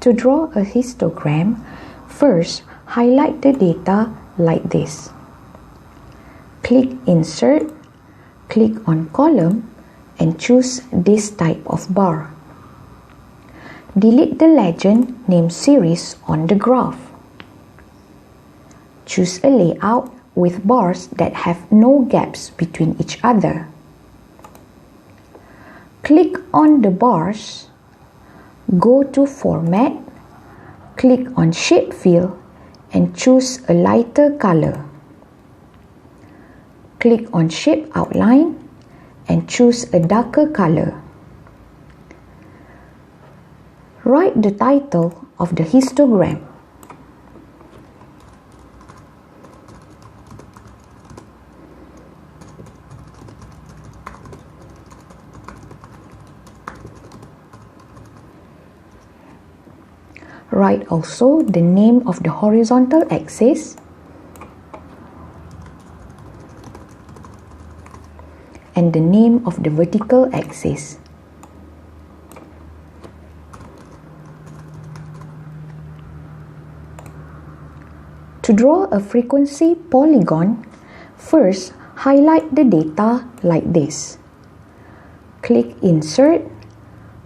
To draw a histogram, first highlight the data like this. Click Insert, click on Column and choose this type of bar. Delete the legend name series on the graph. Choose a layout with bars that have no gaps between each other. Click on the bars, go to Format, click on Shape Fill and choose a lighter color. Click on Shape Outline and choose a darker color. Write the title of the histogram. Write also the name of the horizontal axis and the name of the vertical axis. To draw a frequency polygon, first highlight the data like this. Click Insert,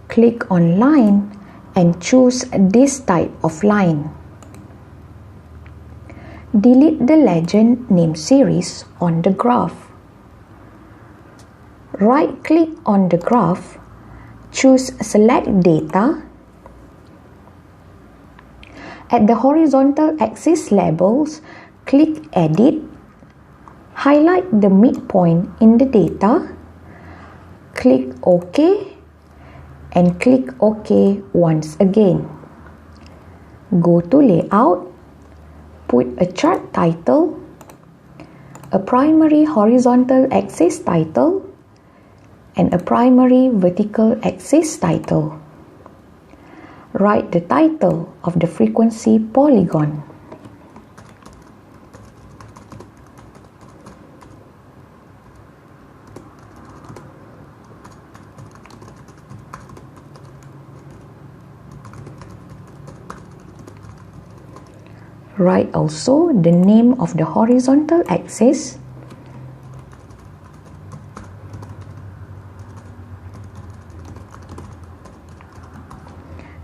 click on Line and choose this type of line. Delete the legend name series on the graph. Right-click on the graph, choose Select Data. At the horizontal axis labels, click Edit, highlight the midpoint in the data, click OK, and click OK once again. Go to Layout, put a chart title, a primary horizontal axis title, and a primary vertical axis title. Write the title of the frequency polygon. Write also the name of the horizontal axis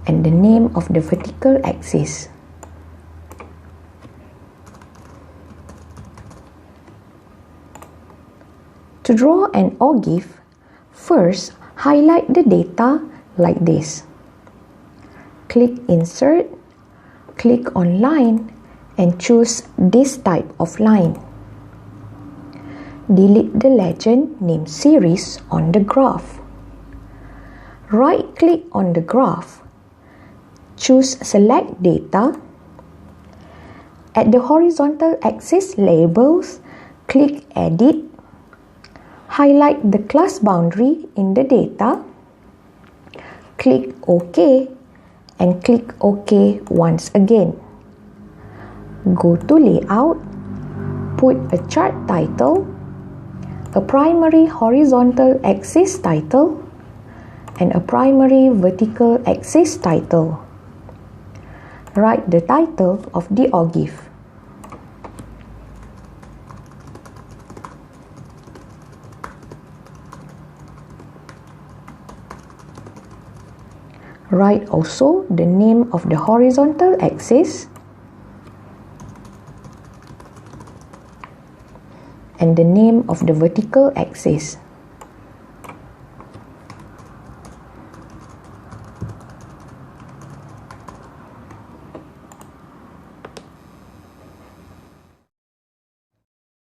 and the name of the vertical axis. To draw an ogive, first highlight the data like this. Click Insert, click on Line and choose this type of line. Delete the legend name series on the graph. Right-click on the graph, choose Select Data. At the horizontal axis labels, click Edit, highlight the class boundary in the data, click OK and click OK once again. Go to Layout, put a chart title, a primary horizontal axis title, and a primary vertical axis title. Write the title of the ogive. Write also the name of the horizontal axis and the name of the vertical axis.